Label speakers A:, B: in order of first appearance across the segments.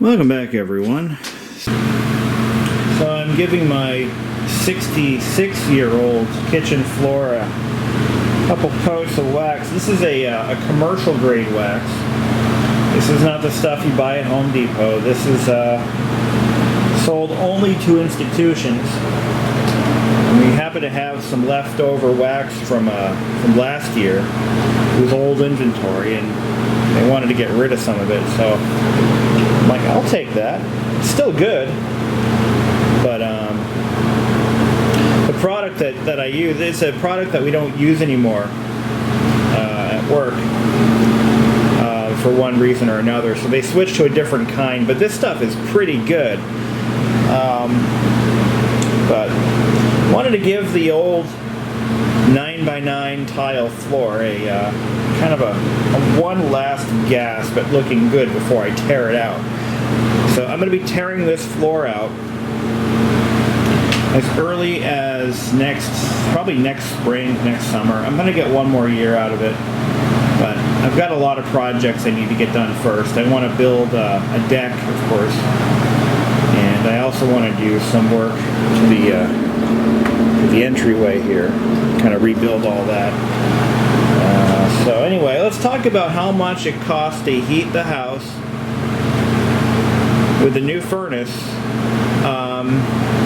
A: Welcome back, everyone. So I'm giving my 66-year-old kitchen floor a couple coats of wax. This is a commercial grade wax. This is not the stuff you buy at Home Depot. This is sold only to institutions. And we happen to have some leftover wax from last year. It was old inventory, and they wanted to get rid of some of it. So I'm like, I'll take that. It's still good, but the product that I use, it's a product that we don't use anymore at work for one reason or another. So they switched to a different kind, but this stuff is pretty good. But wanted to give the old 9x9 tile floor a kind of a one last gasp at looking good before I tear it out. So I'm going to be tearing this floor out as early as probably next spring, next summer. I'm going to get one more year out of it, but I've got a lot of projects I need to get done first. I want to build a deck, of course, and I also want to do some work to the entryway here, kind of rebuild all that. So anyway, let's talk about how much it costs to heat the house with the new furnace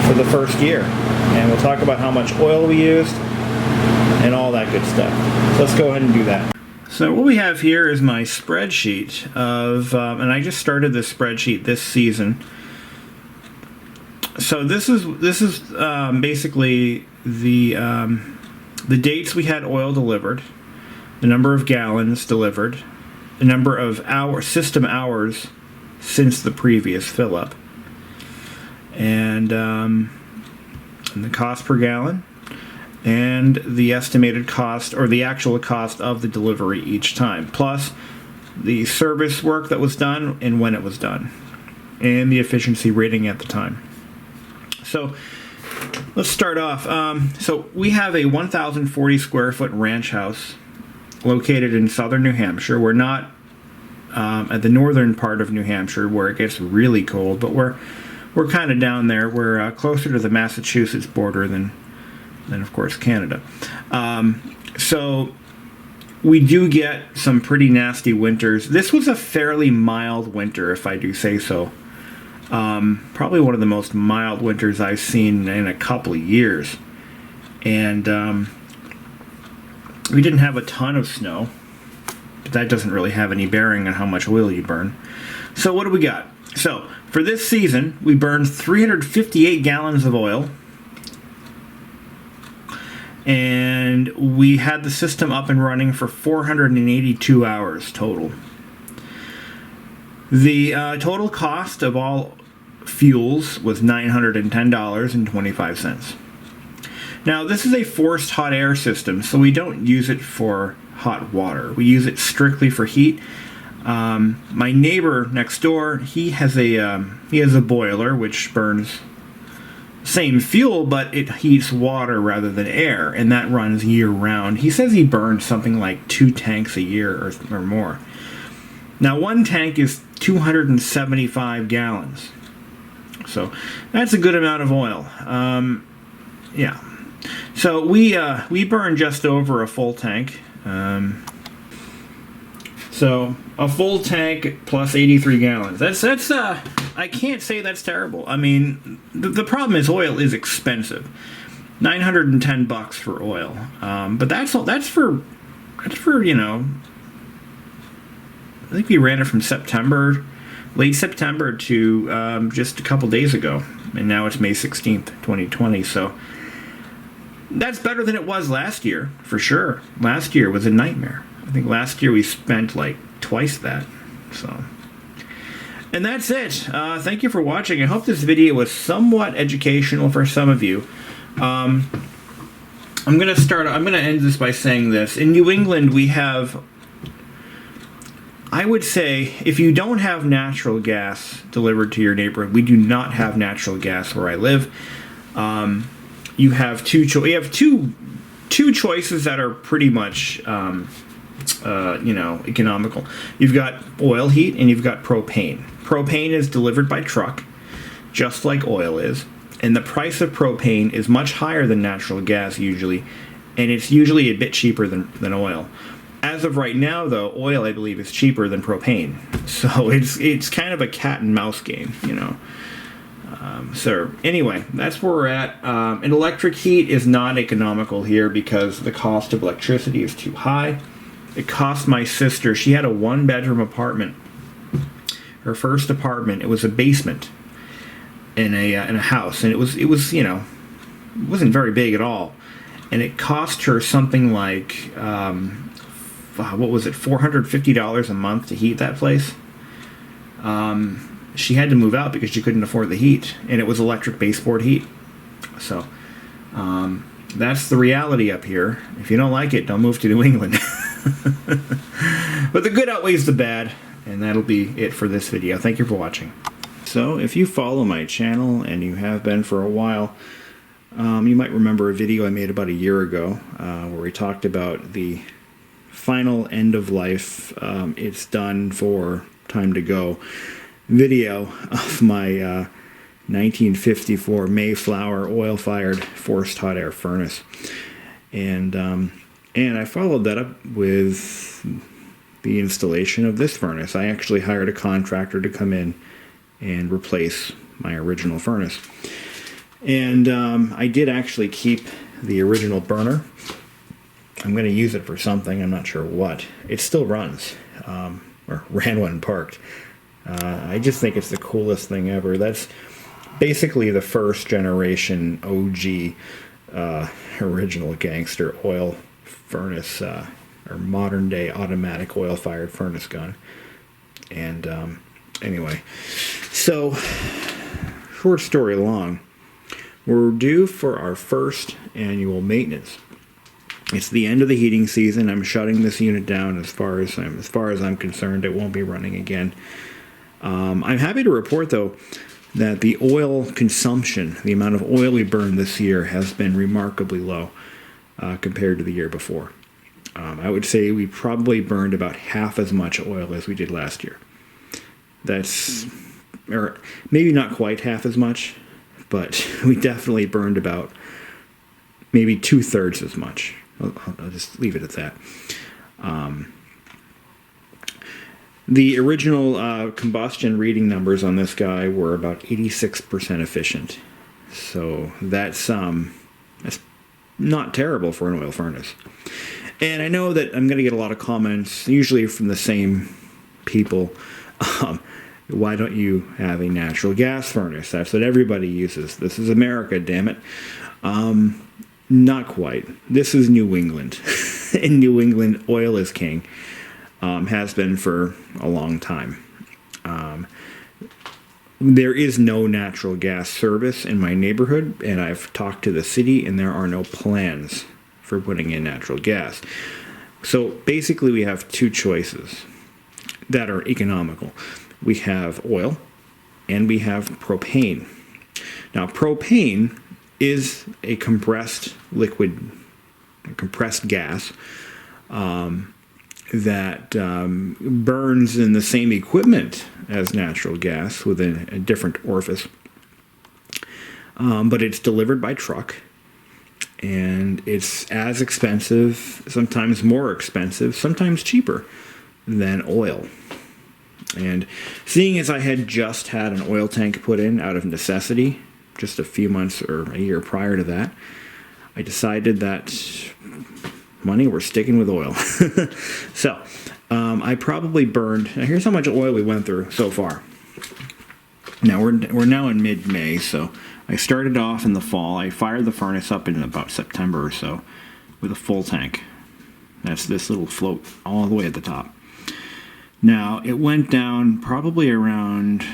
A: for the first year. And we'll talk about how much oil we used and all that good stuff. So let's go ahead and do that. So what we have here is my spreadsheet of, and I just started this spreadsheet this season. So this is basically the dates we had oil delivered, the number of gallons delivered, the number of system hours since the previous fill up, and the cost per gallon, and the estimated cost or the actual cost of the delivery each time, plus the service work that was done and when it was done, and the efficiency rating at the time. So let's start off. So we have a 1,040 square foot ranch house located in southern New Hampshire. We're not at the northern part of New Hampshire where it gets really cold, but we're kind of down there. We're closer to the Massachusetts border than of course Canada. So we do get some pretty nasty winters. This was a fairly mild winter, if I do say so. Probably one of the most mild winters I've seen in a couple of years. And we didn't have a ton of snow, but that doesn't really have any bearing on how much oil you burn. So what do we got? So for this season, we burned 358 gallons of oil, and we had the system up and running for 482 hours total. The total cost of all fuels was $910.25. Now, this is a forced hot air system, so we don't use it for hot water. We use it strictly for heat. My neighbor next door, he has a boiler which burns same fuel, but it heats water rather than air, and that runs year round. He says he burns something like 2 tanks a year or more. Now, one tank is 275 gallons. So that's a good amount of oil. Yeah. So we burn just over a full tank. So a full tank plus 83 gallons. That's I can't say that's terrible. I mean, the problem is oil is expensive. $910 for oil. But that's for you know, I think we ran it from late September to just a couple days ago, and now it's May 16th, 2020, so that's better than it was last year, for sure. Last year was a nightmare. I think last year we spent like twice that, so. And that's it. Thank you for watching. I hope this video was somewhat educational for some of you. I'm going to end this by saying this. In New England, we have, I would say, if you don't have natural gas delivered to your neighborhood, we do not have natural gas where I live. You have two choices that are pretty much economical. You've got oil heat and you've got propane. Propane is delivered by truck, just like oil is, and the price of propane is much higher than natural gas usually, and it's usually a bit cheaper than oil. As of right now, though, oil, I believe, is cheaper than propane. So it's kind of a cat and mouse game, So anyway, that's where we're at. And electric heat is not economical here because the cost of electricity is too high. It cost my sister, she had a 1-bedroom apartment. Her first apartment, it was a basement in a house, and it wasn't very big at all. And it cost her something like $450 a month to heat that place. She had to move out because she couldn't afford the heat, and it was electric baseboard heat. So that's the reality up here. If you don't like it, don't move to New England. But the good outweighs the bad, and that'll be it for this video. Thank you for watching. So if you follow my channel, and you have been for a while, you might remember a video I made about a year ago where we talked about the final end of life, it's done for, time to go video of my 1954 Mayflower oil-fired forced hot air furnace. And I followed that up with the installation of this furnace. I actually hired a contractor to come in and replace my original furnace. And I did actually keep the original burner. I'm going to use it for something, I'm not sure what. It still runs, or ran when parked. I just think it's the coolest thing ever. That's basically the first generation OG original gangster oil furnace, or modern day automatic oil fired furnace gun. And anyway, so short story long, we're due for our first annual maintenance. It's the end of the heating season. I'm shutting this unit down as far as I'm concerned. It won't be running again. I'm happy to report, though, that the oil consumption, the amount of oil we burned this year, has been remarkably low compared to the year before. I would say we probably burned about half as much oil as we did last year. That's, or maybe not quite half as much, but we definitely burned about maybe 2/3 as much. I'll just leave it at that. The original combustion reading numbers on this guy were about 86% efficient. So that's not terrible for an oil furnace. And I know that I'm going to get a lot of comments, usually from the same people. Why don't you have a natural gas furnace? That's what everybody uses. This is America, damn it. Not quite. This is New England. In New England, oil is king. Has been for a long time. There is no natural gas service in my neighborhood, and I've talked to the city, and there are no plans for putting in natural gas. So basically we have two choices that are economical. We have oil, and we have propane. Now, propane is a compressed liquid, a compressed gas that burns in the same equipment as natural gas within a different orifice. But it's delivered by truck, and it's as expensive, sometimes more expensive, sometimes cheaper than oil. And seeing as I had just had an oil tank put in out of necessity, just a few months or a year prior to that, I decided that money, we're sticking with oil. So I probably burned, now here's how much oil we went through so far. Now we're now in mid-May, so I started off in the fall. I fired the furnace up in about September or so with a full tank. That's this little float all the way at the top. Now, it went down probably around,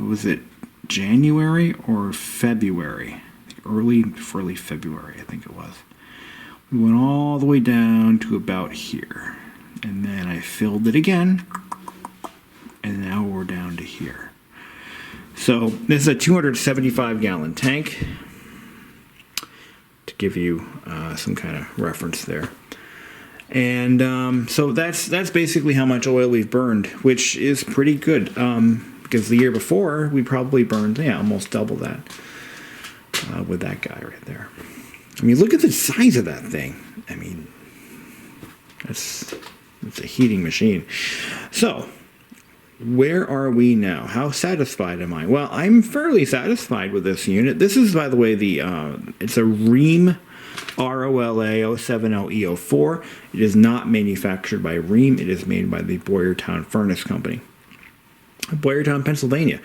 A: was it January or February? Early February, I think it was. We went all the way down to about here. And then I filled it again. And now we're down to here. So, this is a 275-gallon tank. To give you some kind of reference there. And so that's basically how much oil we've burned, which is pretty good. Because the year before, we probably burned, almost double that with that guy right there. I mean, look at the size of that thing. I mean, it's a heating machine. So, where are we now? How satisfied am I? Well, I'm fairly satisfied with this unit. This is, by the way, it's a Rheem ROLA 070E04. It is not manufactured by Rheem. It is made by the Boyertown Furnace Company, Boyertown, Pennsylvania.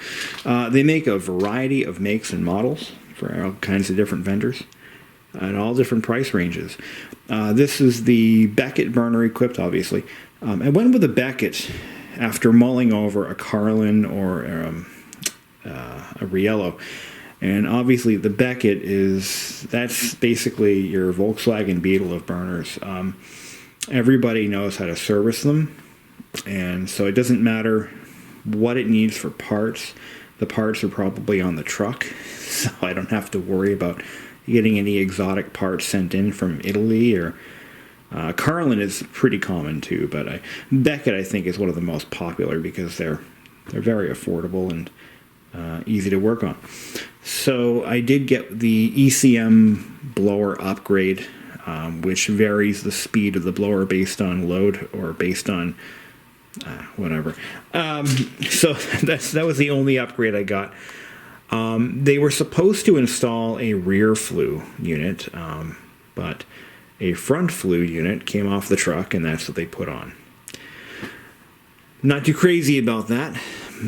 A: They make a variety of makes and models for all kinds of different vendors and all different price ranges. This is the Beckett burner equipped, obviously. I went with a Beckett after mulling over a Carlin or a Riello. And obviously the Beckett that's basically your Volkswagen Beetle of burners. Everybody knows how to service them. And so it doesn't matter what it needs for parts. The parts are probably on the truck. So I don't have to worry about getting any exotic parts sent in from Italy or Carlin is pretty common too, but Beckett I think is one of the most popular because they're very affordable and easy to work on. So I did get the ECM blower upgrade, which varies the speed of the blower based on load or based on whatever. So that was the only upgrade I got. They were supposed to install a rear flue unit, but a front flue unit came off the truck, and that's what they put on. Not too crazy about that,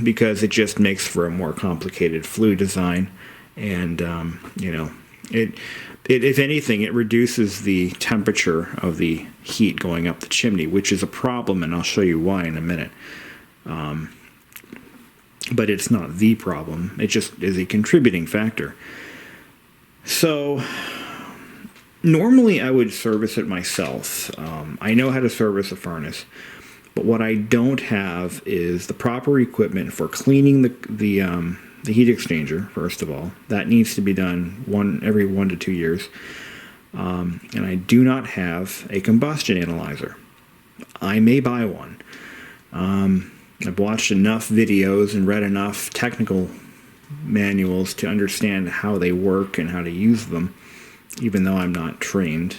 A: because it just makes for a more complicated flue design, and if anything, it reduces the temperature of the heat going up the chimney, which is a problem, and I'll show you why in a minute. But it's not the problem. It just is a contributing factor. So normally I would service it myself. I know how to service a furnace, but what I don't have is the proper equipment for cleaning the heat exchanger. First of all, that needs to be done every 1 to 2 years. And I do not have a combustion analyzer. I may buy one. I've watched enough videos and read enough technical manuals to understand how they work and how to use them, even though I'm not trained.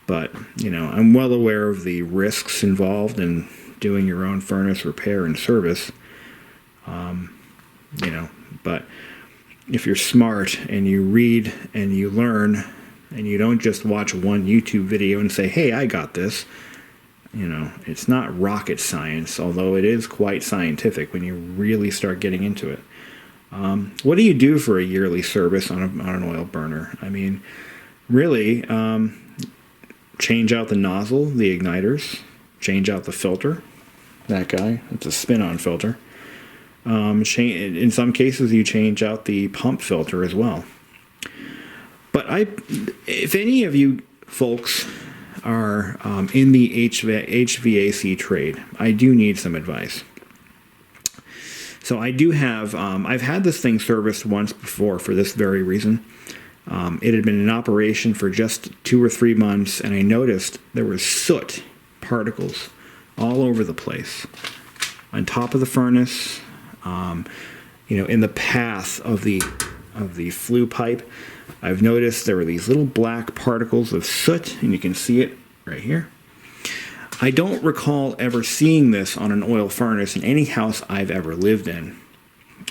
A: But, I'm well aware of the risks involved in doing your own furnace repair and service. But if you're smart and you read and you learn and you don't just watch one YouTube video and say, hey, I got this, it's not rocket science, although it is quite scientific when you really start getting into it. What do you do for a yearly service on an oil burner? I mean, really, change out the nozzle, the igniters, change out the filter. That guy, it's a spin-on filter. In some cases, you change out the pump filter as well. But if any of you folks are in the HVAC trade, I do need some advice. So I do have, I've had this thing serviced once before for this very reason. It had been in operation for just 2 or 3 months, and I noticed there were soot particles all over the place. On top of the furnace, in the path of the flue pipe, I've noticed there were these little black particles of soot, and you can see it right here. I don't recall ever seeing this on an oil furnace in any house I've ever lived in.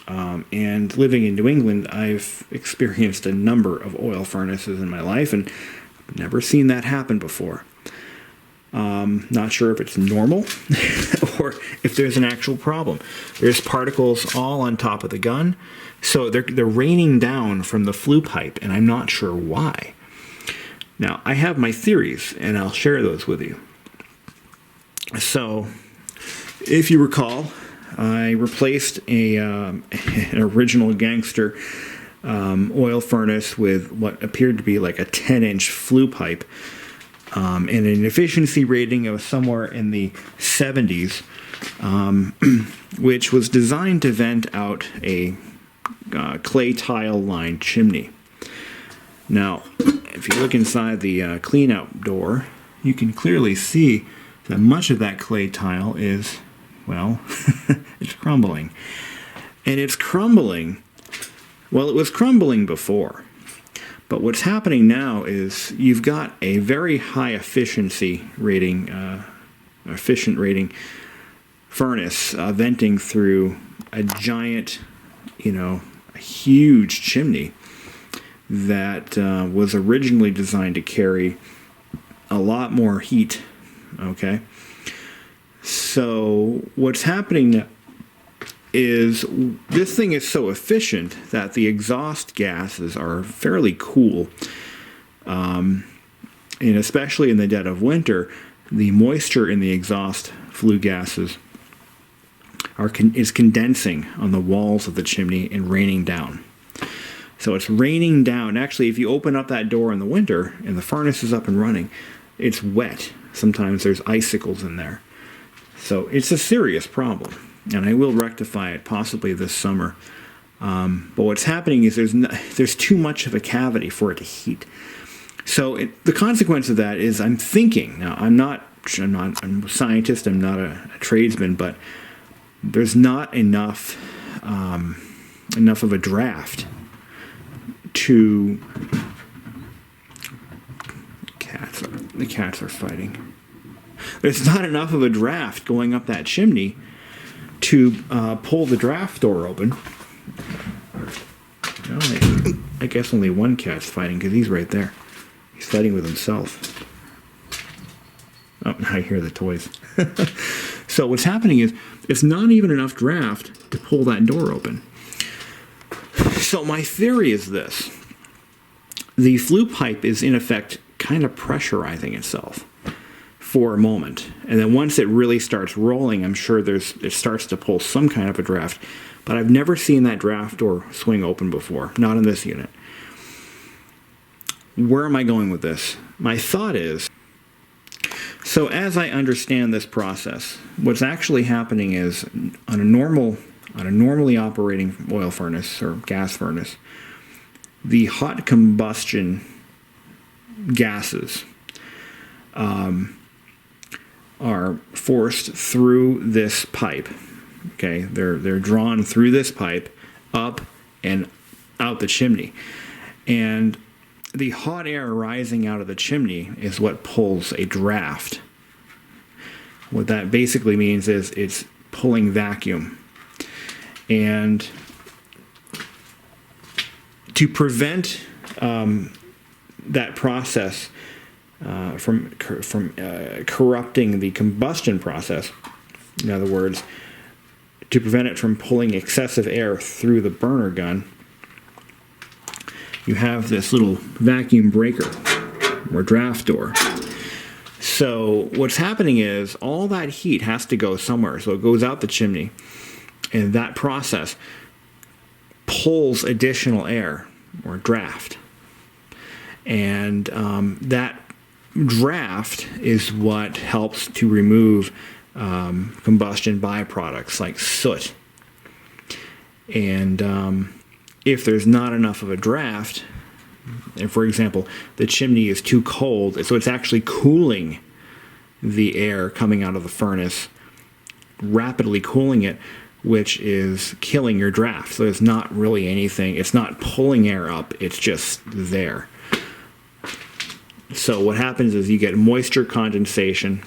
A: And living in New England, I've experienced a number of oil furnaces in my life, and I've never seen that happen before. Not sure if it's normal or if there's an actual problem. There's particles all on top of the gun, so they're raining down from the flue pipe, and I'm not sure why. Now, I have my theories, and I'll share those with you. So, if you recall, I replaced an original gangster oil furnace with what appeared to be like a 10-inch flue pipe, and an efficiency rating of somewhere in the 70s, which was designed to vent out a clay tile lined chimney. Now, if you look inside the clean out door, you can clearly see that much of that clay tile is, well, it's crumbling. And it's crumbling, well, it was crumbling before. But what's happening now is you've got a very high efficiency rating, efficient rating furnace venting through a giant, a huge chimney that was originally designed to carry a lot more heat. Okay, so what's happening now is this thing is so efficient that the exhaust gases are fairly cool, and especially in the dead of winter, the moisture in the exhaust flue gases is condensing on the walls of the chimney and raining down. So it's raining down. Actually, if you open up that door in the winter and the furnace is up and running, it's wet. Sometimes there's icicles in there. So it's a serious problem, and I will rectify it possibly this summer. But what's happening is there's too much of a cavity for it to heat. So the consequence of that is I'm thinking, now I'm a scientist, I'm not a tradesman, but there's not enough of a draft to... The cats are fighting. There's not enough of a draft going up that chimney to pull the draft door open. Well, I guess only one cat's fighting because he's right there. He's fighting with himself. Oh, I hear the toys. So what's happening is it's not even enough draft to pull that door open. So my theory is this. The flue pipe is in effect kind of pressurizing itself for a moment. And then once it really starts rolling, I'm sure it starts to pull some kind of a draft. But I've never seen that draft door swing open before. Not in this unit. Where am I going with this? My thought is, so as I understand this process, what's actually happening is on a normally operating oil furnace or gas furnace, the hot combustion gases are forced through this pipe. Okay, they're drawn through this pipe up and out the chimney, and the hot air rising out of the chimney is what pulls a draft. What that basically means is it's pulling vacuum, and to prevent that process from corrupting the combustion process, in other words, to prevent it from pulling excessive air through the burner gun, you have this little vacuum breaker or draft door. So what's happening is all that heat has to go somewhere. So it goes out the chimney, and that process pulls additional air or draft. And that draft is what helps to remove combustion byproducts like soot. And if there's not enough of a draft, and for example, the chimney is too cold, so it's actually cooling the air coming out of the furnace, rapidly cooling it, which is killing your draft. So there's not really anything, it's not pulling air up, it's just there. So what happens is you get moisture condensation.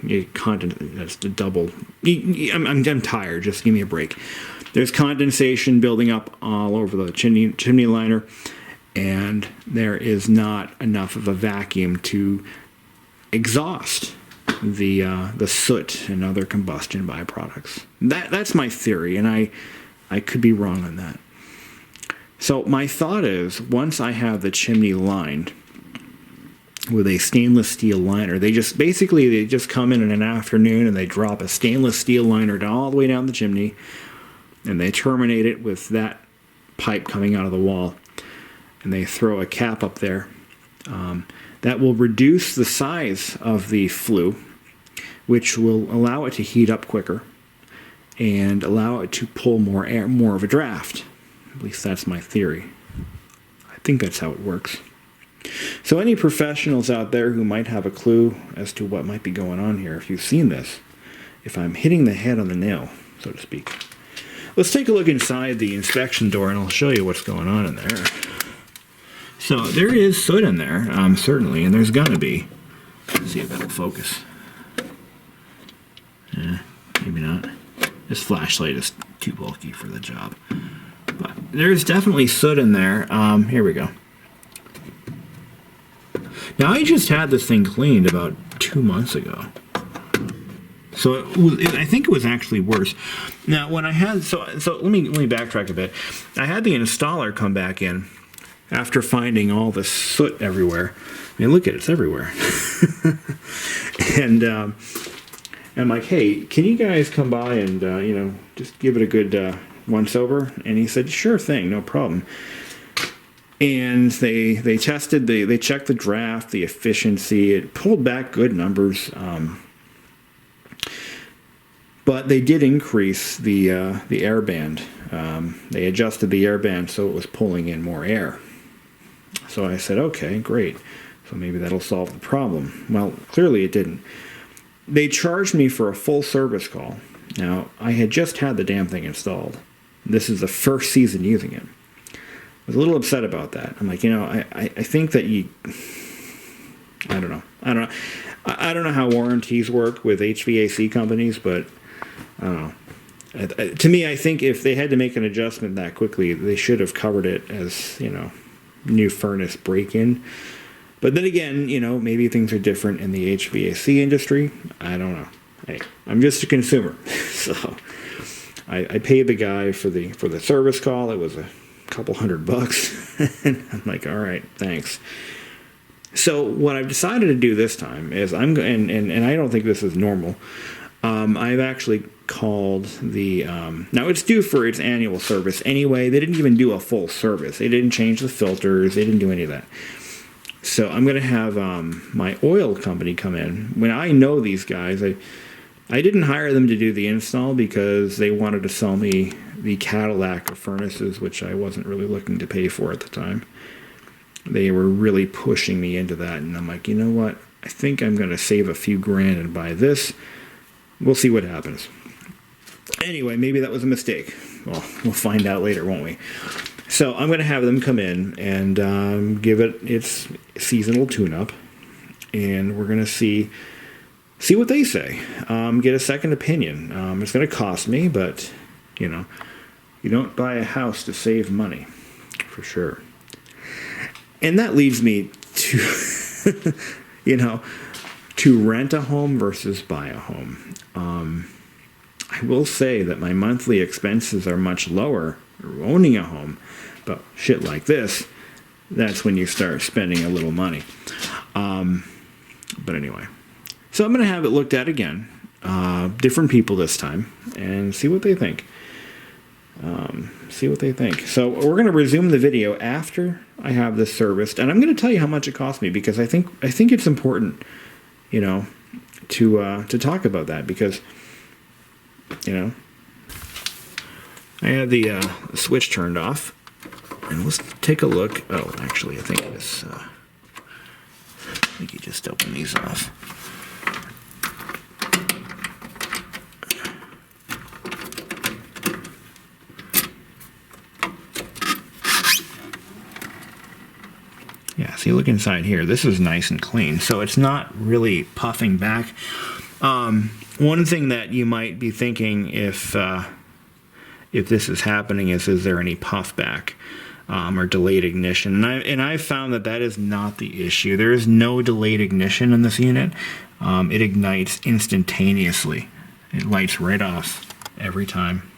A: That's the double. I'm tired, just give me a break. There's condensation building up all over the chimney liner, and there is not enough of a vacuum to exhaust the soot and other combustion byproducts. That's my theory, and I could be wrong on that. So my thought is, once I have the chimney lined with a stainless steel liner, they just come in an afternoon and they drop a stainless steel liner all the way down the chimney, and they terminate it with that pipe coming out of the wall, and they throw a cap up there. That will reduce the size of the flue, which will allow it to heat up quicker and allow it to pull more air, more of a draft. At least that's my theory. I think that's how it works. So So any professionals out there who might have a clue as to what might be going on here, if you've seen this, if I'm hitting the head on the nail, so to speak. Let's take a look inside the inspection door and I'll show you what's going on in there. So there is soot in there, certainly, and there's gonna be. Let's see if that'll focus. Maybe not. This flashlight is too bulky for the job. But there's definitely soot in there. Here we go. Now I just had this thing cleaned about 2 months ago. So I think it was actually worse. Now when I had, so let me backtrack a bit. I had the installer come back in after finding all the soot everywhere. I mean, look at it, it's everywhere. And I'm like, hey, can you guys come by and, you know, just give it a good once over? And he said, sure thing, no problem. And they tested, they checked the draft, the efficiency. It pulled back good numbers. But they did increase the air band. They adjusted the air band so it was pulling in more air. So I said, okay, great. So maybe that'll solve the problem. Well, clearly it didn't. They charged me for a full service call. Now, I had just had the damn thing installed. This is the first season using it. I was a little upset about that. I'm like, you know, I think that you... I don't know. I don't know how warranties work with HVAC companies, but I don't know. To me, I think if they had to make an adjustment that quickly, they should have covered it as, you know, new furnace break-in. But then again, you know, maybe things are different in the HVAC industry. I don't know. Hey, I'm just a consumer. So I paid the guy for the service call. It was a couple $100. And I'm like, all right, thanks. So what I've decided to do this time is and I don't think this is normal. I've actually called the now it's due for its annual service anyway. They didn't even do a full service. They didn't change the filters. They didn't do any of that. So I'm going to have my oil company come in. When I know these guys, I didn't hire them to do the install because they wanted to sell me the Cadillac of furnaces, which I wasn't really looking to pay for at the time. They were really pushing me into that, and I'm like, you know what? I think I'm going to save a few grand and buy this. We'll see what happens. Anyway, maybe that was a mistake. Well, we'll find out later, won't we? So I'm going to have them come in and give it its seasonal tune-up, and we're going to see what they say. Get a second opinion. It's going to cost me, but you know, you don't buy a house to save money, for sure. And that leads me to, you know, to rent a home versus buy a home. I will say that my monthly expenses are much lower owning a home, but shit like this, that's when you start spending a little money. But anyway, so I'm going to have it looked at again, different people this time, and see what they think. So we're going to resume the video after I have this serviced, and I'm going to tell you how much it cost me, because I think it's important, you know, to talk about that, because, you know, I had the switch turned off, and let's take a look. Oh, actually, I think you just open these off. Yeah, so you look inside here. This is nice and clean, so it's not really puffing back. One thing that you might be thinking if this is happening is there any puff back or delayed ignition? And I've found that is not the issue. There is no delayed ignition in this unit. It ignites instantaneously. It lights right off every time.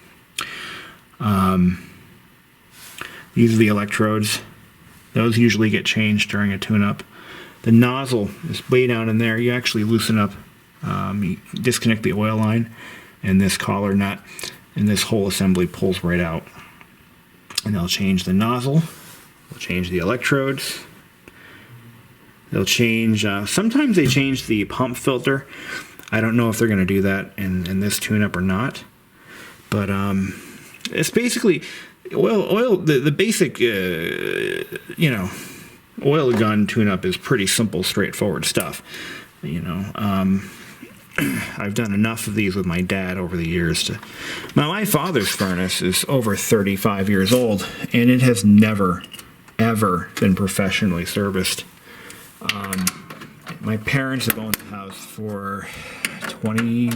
A: These are the electrodes. Those usually get changed during a tune-up. The nozzle is way down in there. You actually loosen up, you disconnect the oil line, and this collar nut, and this whole assembly pulls right out. And they'll change the nozzle. They'll change the electrodes. They'll change, sometimes they change the pump filter. I don't know if they're going to do that in this tune-up or not. But it's basically... oil. The basic, you know, oil gun tune-up is pretty simple, straightforward stuff. You know, I've done enough of these with my dad over the years. Now, my father's furnace is over 35 years old, and it has never, ever been professionally serviced. My parents have owned the house for 20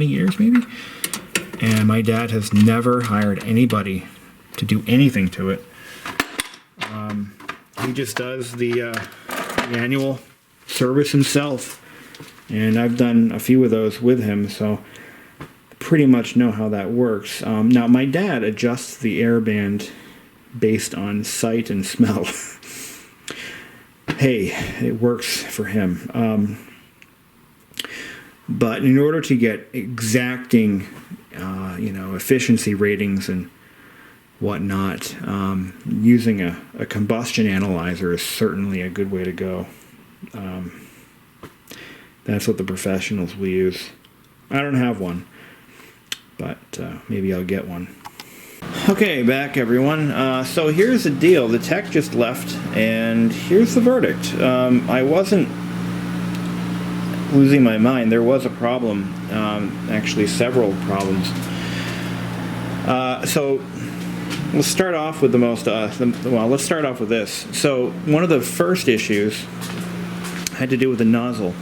A: years maybe, and my dad has never hired anybody to do anything to it. He just does the annual service himself, and I've done a few of those with him, so pretty much know how that works. Now, my dad adjusts the air band based on sight and smell. Hey, it works for him. But in order to get exacting, efficiency ratings and whatnot, using a combustion analyzer is certainly a good way to go. That's what the professionals will use. I don't have one, but maybe I'll get one. Okay, back everyone. So here's the deal. The tech just left, and here's the verdict. I wasn't losing my mind. There was a problem, actually several problems. So let's start off with let's start off with this. So one of the first issues had to do with the nozzle,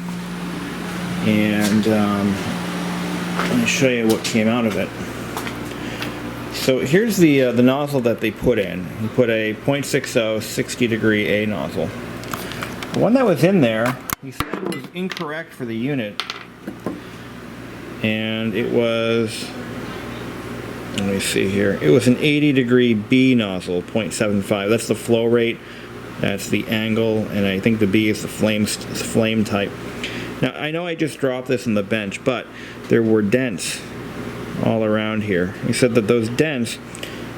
A: and let me show you what came out of it. So here's the nozzle that they put in. He put a .60 60-degree A nozzle. The one that was in there, he said it was incorrect for the unit, and it was, let me see here, it was an 80-degree B nozzle, .75. That's the flow rate, that's the angle, and I think the B is the flame type. Now, I know I just dropped this on the bench, but there were dents all around here. He said that those dents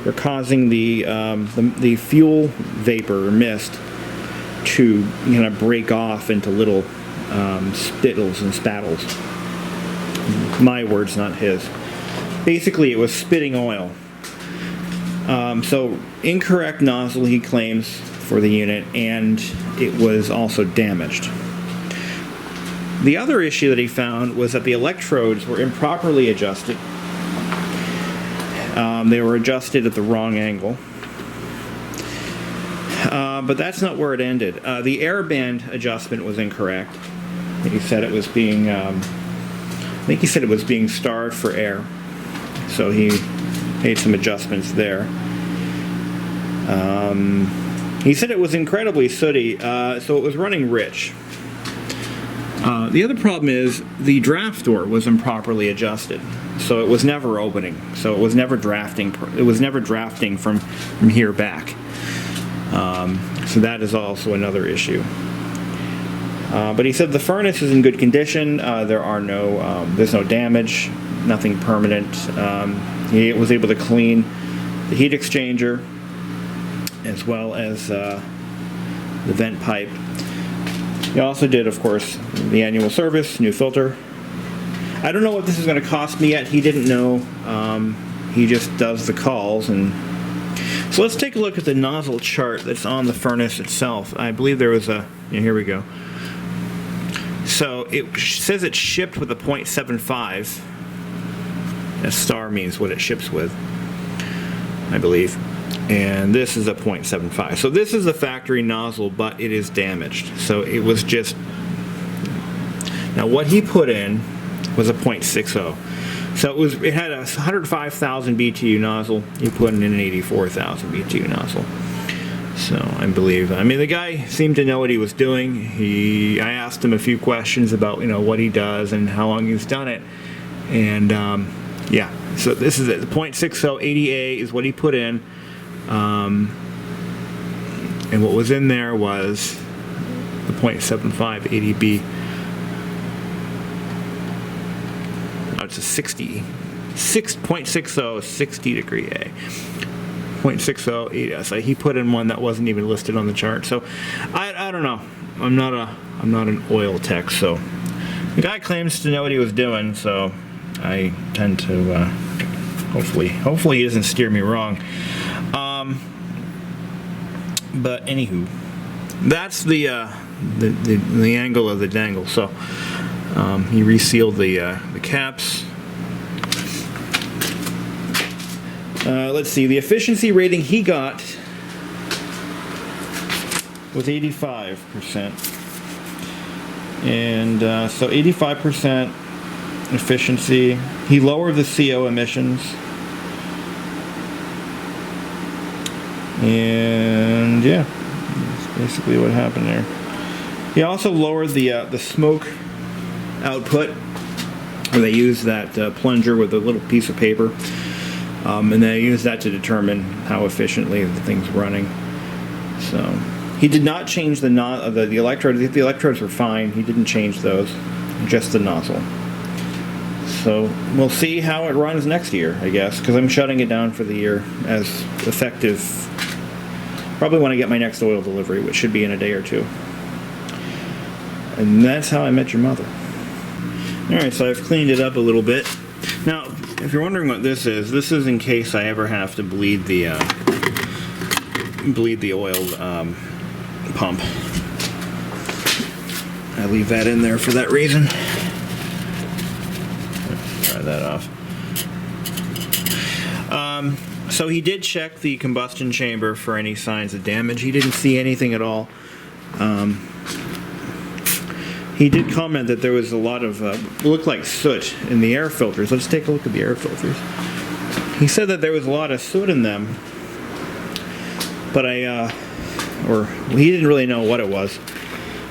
A: were causing the fuel vapor or mist to kind of break off into little spittles and spattles. My words, not his. Basically, it was spitting oil. So incorrect nozzle, he claims, for the unit, and it was also damaged. The other issue that he found was that the electrodes were improperly adjusted. They were adjusted at the wrong angle. But that's not where it ended. The air band adjustment was incorrect. He said it was being, I think he said it was being starved for air. So he made some adjustments there. He said it was incredibly sooty, so it was running rich. The other problem is the draft door was improperly adjusted, so it was never opening. So it was never drafting. It was never drafting from here back. So that is also another issue. But he said the furnace is in good condition. There's no damage, nothing permanent. He was able to clean the heat exchanger as well as the vent pipe. He also did, of course, the annual service, new filter. I don't know what this is going to cost me yet. He didn't know. He just does the calls. And so let's take a look at the nozzle chart that's on the furnace itself. I believe there was here we go. So it says it's shipped with a .75. A star means what it ships with, I believe. And this is a .75. So this is the factory nozzle, but it is damaged. So it was just... Now what he put in was a .60. So it had a 105,000 BTU nozzle. He put in an 84,000 BTU nozzle. So I mean, the guy seemed to know what he was doing. I asked him a few questions about, what he does and how long he's done it. And yeah, so this is it. The .60 80A is what he put in. And what was in there was the .75 80B. Oh, it's a 6.60 60-degree A. .60 AS. He put in one that wasn't even listed on the chart. So I don't know. I'm not an oil tech. So the guy claims to know what he was doing. So I tend to hopefully he doesn't steer me wrong. But anywho, that's the angle of the dangle. So he resealed the caps. Let's see, the efficiency rating he got was 85%. And so 85% efficiency. He lowered the CO emissions. And yeah, that's basically what happened there. He also lowered the smoke output, where they use that plunger with a little piece of paper, and they use that to determine how efficiently the thing's running. So he did not change the electrodes. The electrodes were fine. He didn't change those, just the nozzle. So we'll see how it runs next year, I guess, because I'm shutting it down for the year as effective. Probably when I get my next oil delivery, which should be in a day or two. And that's how I met your mother. Alright, so I've cleaned it up a little bit. Now, if you're wondering what this is in case I ever have to bleed the oil pump. I leave that in there for that reason. Try that off. So he did check the combustion chamber for any signs of damage. He didn't see anything at all. He did comment that there was a lot of, looked like soot in the air filters. Let's take a look at the air filters. He said that there was a lot of soot in them, but he didn't really know what it was.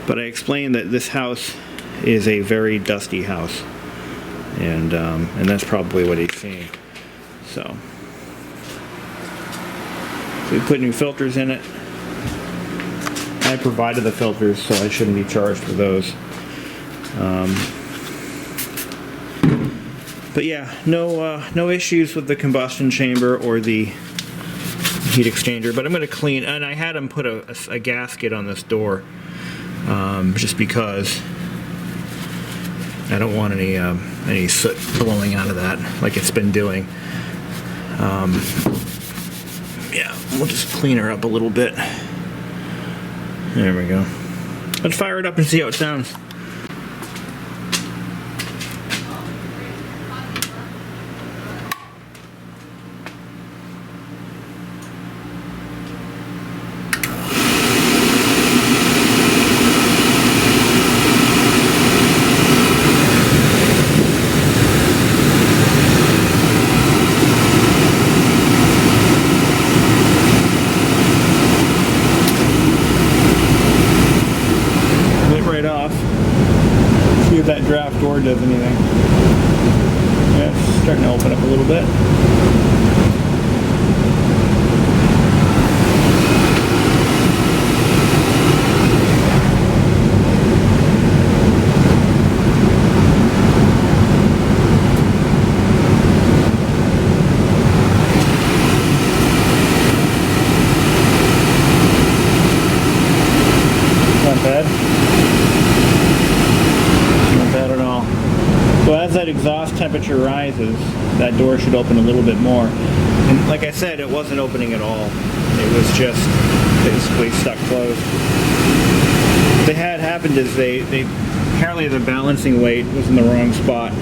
A: But I explained that this house is a very dusty house, and that's probably what he's seeing. So we put new filters in it. I provided the filters, so I shouldn't be charged for those. But yeah, no issues with the combustion chamber or the heat exchanger. But I'm going to clean, and I had him put a gasket on this door, just because I don't want any soot blowing out of that like it's been doing. Yeah, we'll just clean her up a little bit. There we go. Let's fire it up and see how it sounds. If that draft door does anything. Yeah, it's starting to open up a little bit. Not bad. So as that exhaust temperature rises, that door should open a little bit more. And like I said, it wasn't opening at all. It was just basically stuck closed. What they had happened is they apparently the balancing weight was in the wrong spot.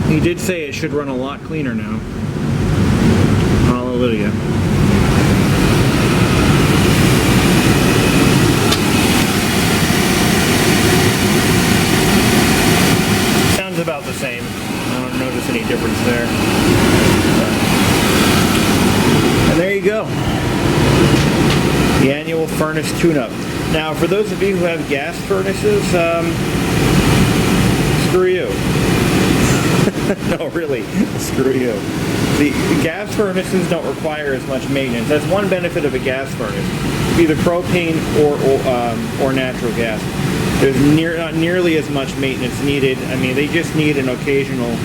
A: He did say it should run a lot cleaner now. Hallelujah. About the same. I don't notice any difference there. And there you go. The annual furnace tune-up. Now, for those of you who have gas furnaces, screw you. No, really, screw you. The gas furnaces don't require as much maintenance. That's one benefit of a gas furnace. Either propane or natural gas. There's not nearly as much maintenance needed. I mean, they just need an occasional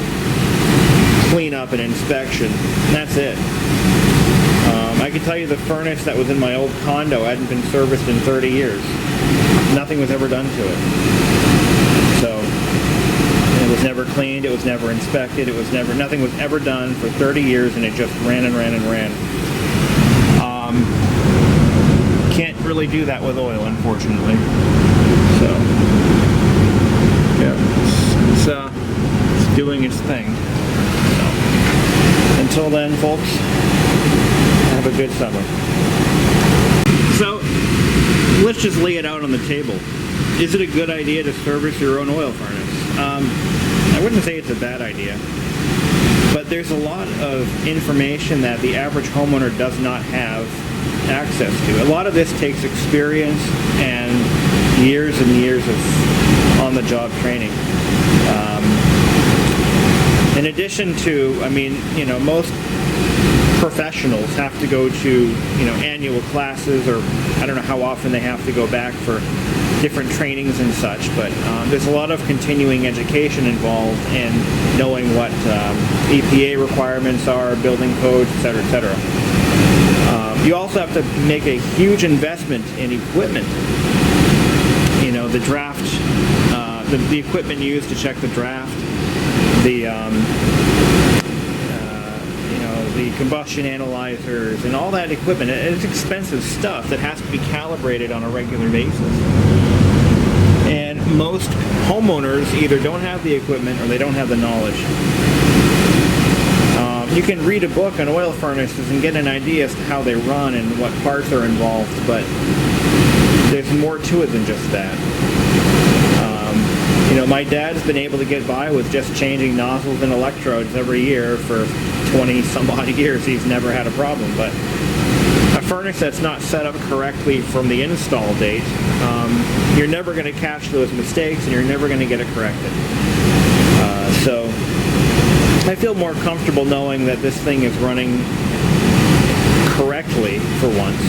A: cleanup and inspection. And that's it. I can tell you the furnace that was in my old condo hadn't been serviced in 30 years. Nothing was ever done to it. So, it was was never cleaned, it was never inspected, nothing was ever done for 30 years, and it just ran and ran and ran. Can't really do that with oil, unfortunately. So, yeah, it's doing its thing. So, until then, folks, have a good summer. So, let's just lay it out on the table. Is it a good idea to service your own oil furnace? I wouldn't say it's a bad idea, but there's a lot of information that the average homeowner does not have access to. A lot of this takes experience and years of on-the-job training. In addition to, I mean, you know, most professionals have to go to, you know, annual classes, or I don't know how often they have to go back for different trainings and such, but there's a lot of continuing education involved in knowing what EPA requirements are, building codes, etc., etc. You also have to make a huge investment in equipment. You know, the draft, the equipment used to check the draft, the the combustion analyzers, and all that equipment. It's expensive stuff that has to be calibrated on a regular basis. And most homeowners either don't have the equipment or they don't have the knowledge. You can read a book on oil furnaces and get an idea as to how they run and what parts are involved, but there's more to it than just that. You know, my dad's been able to get by with just changing nozzles and electrodes every year for 20 some odd years. He's never had a problem. But a furnace that's not set up correctly from the install date, you're never going to catch those mistakes, and you're never going to get it corrected. So I feel more comfortable knowing that this thing is running correctly for once.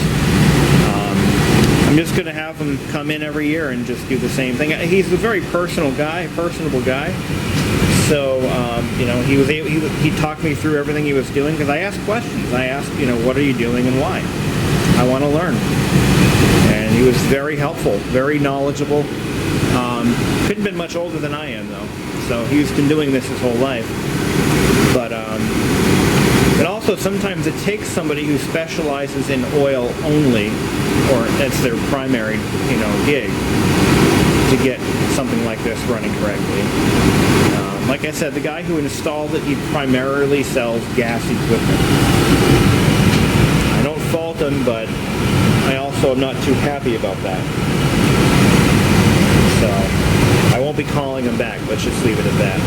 A: I'm just going to have him come in every year and just do the same thing. He's a very personable guy. So, you know, he talked me through everything he was doing, because I asked questions. I asked, you know, what are you doing and why? I want to learn. And he was very helpful, very knowledgeable. Couldn't have been much older than I am, though. So he's been doing this his whole life. But also sometimes it takes somebody who specializes in oil only, or that's their primary, you know, gig, to get something like this running correctly. Like I said, the guy who installed it, he primarily sells gas equipment. I don't fault him, but I also am not too happy about that. So I won't be calling him back. Let's just leave it at that.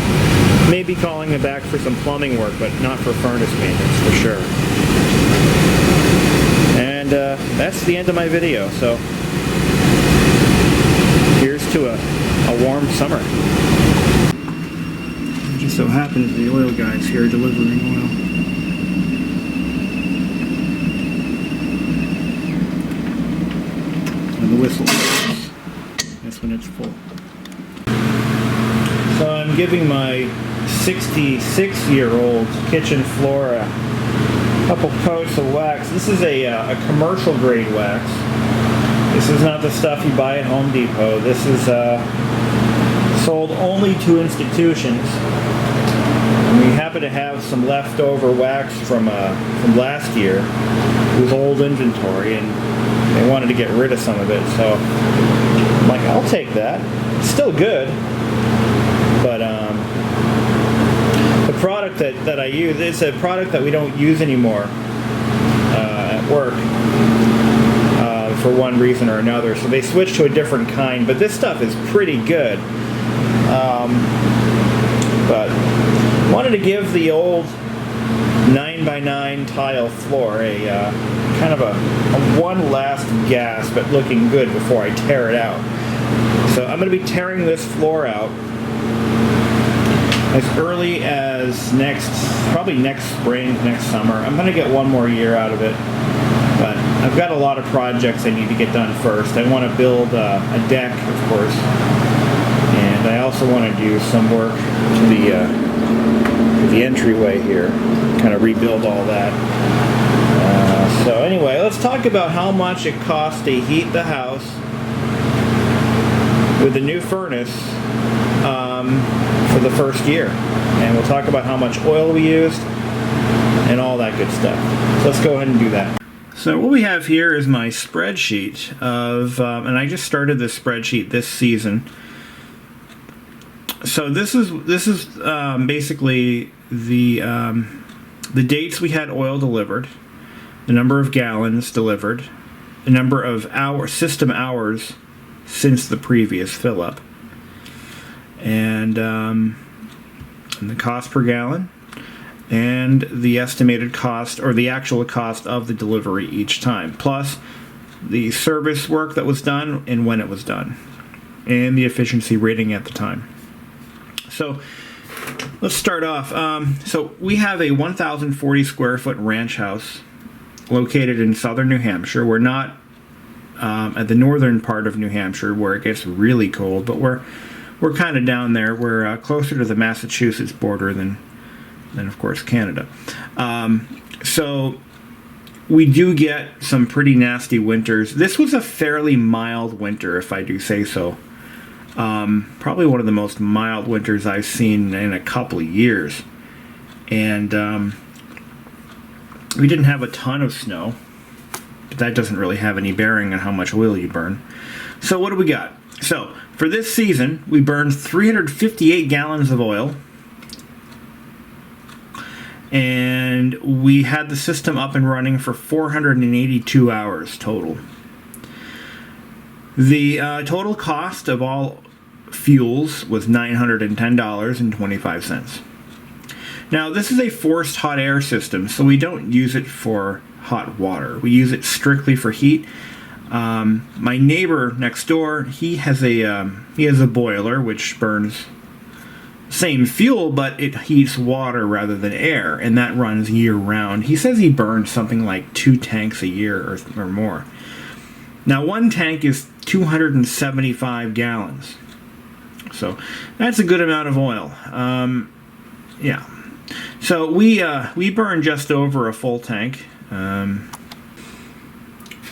A: Maybe calling him back for some plumbing work, but not for furnace maintenance, for sure. And that's the end of my video. So here's to a warm summer. It just so happens the oil guy's here delivering oil. And the whistle. That's when it's full. So I'm giving my 66-year-old kitchen floor a couple coats of wax. This is a commercial grade wax. This is not the stuff you buy at Home Depot. This is sold only to institutions. And we happen to have some leftover wax from last year. It was old inventory, and they wanted to get rid of some of it. So I'm like, I'll take that. It's still good. But the product that I use, it's a product that we don't use anymore at work for one reason or another. So they switched to a different kind. But this stuff is pretty good. But I wanted to give the old 9x9 tile floor a kind of a one last gasp at looking good before I tear it out. So I'm going to be tearing this floor out as early as probably next spring, next summer. I'm going to get one more year out of it, but I've got a lot of projects I need to get done first. I want to build a deck, of course, and I also want to do some work to the entryway here, kind of rebuild all that. So anyway, let's talk about how much it costs to heat the house with the new furnace for the first year. And we'll talk about how much oil we used and all that good stuff. So let's go ahead and do that. So what we have here is my spreadsheet of, and I just started this spreadsheet this season. So this is basically the dates we had oil delivered, the number of gallons delivered, the number of system hours since the previous fill up, and the cost per gallon, and the estimated cost or the actual cost of the delivery each time, plus the service work that was done and when it was done, and the efficiency rating at the time. So let's start off. So we have a 1,040 square foot ranch house located in southern New Hampshire. We're not at the northern part of New Hampshire where it gets really cold, but we're kind of down there. We're closer to the Massachusetts border than of course Canada. So we do get some pretty nasty winters. This was a fairly mild winter, if I do say so. Probably one of the most mild winters I've seen in a couple of years. And we didn't have a ton of snow, but that doesn't really have any bearing on how much oil you burn. So what do we got? So for this season, we burned 358 gallons of oil. And we had the system up and running for 482 hours total. The total cost of all fuels was $910.25. Now, this is a forced hot air system, so we don't use it for hot water. We use it strictly for heat. My neighbor next door, he has a boiler which burns same fuel, but it heats water rather than air, and that runs year-round. He says he burns something like 2 tanks a year or more. Now, one tank is 275 gallons, so that's a good amount of oil. Yeah, so we burn just over a full tank.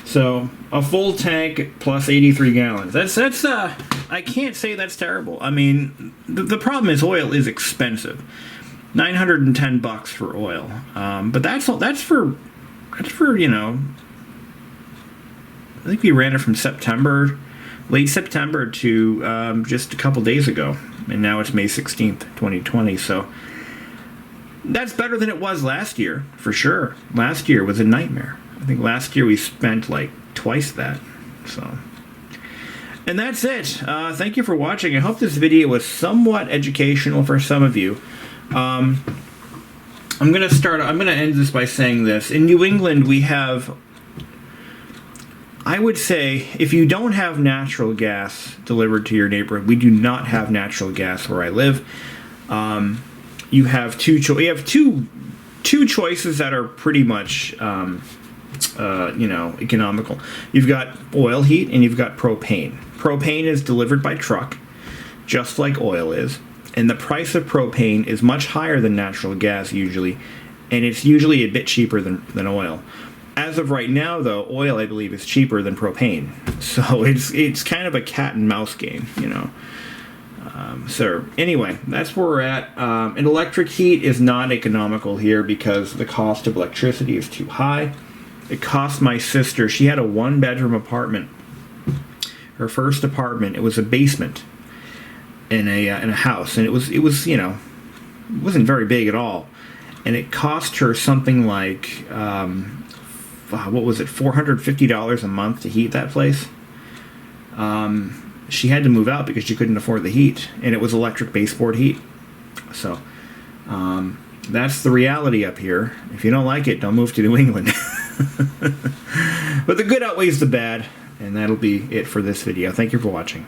A: So a full tank plus 83 gallons. That's I can't say that's terrible. I mean, the problem is oil is expensive. $910 for oil. But that's for you know, I think we ran it from late September to just a couple days ago, and now it's May 16th, 2020. So that's better than it was last year, for sure. Last year was a nightmare. I think last year we spent like twice that. So, and that's it. Thank you for watching. I hope this video was somewhat educational for some of you. I'm gonna end this by saying this. In New England, we have, I would say, if you don't have natural gas delivered to your neighborhood, we do not have natural gas where I live. You have two choices that are pretty much you know, economical. You've got oil heat and you've got propane. Propane is delivered by truck, just like oil is, and the price of propane is much higher than natural gas usually, and it's usually a bit cheaper than oil. As of right now, though, oil, I believe, is cheaper than propane, so it's kind of a cat and mouse game, you know. So anyway, that's where we're at. And electric heat is not economical here because the cost of electricity is too high. It cost my sister, she had a 1-bedroom apartment. Her first apartment, it was a basement in a house, and it was you know, it wasn't very big at all, and it cost her something like what was it, $450 a month to heat that place. She had to move out because she couldn't afford the heat, and it was electric baseboard heat. So that's the reality up here. If you don't like it, don't move to New England. But the good outweighs the bad, and that'll be it for this video. Thank you for watching.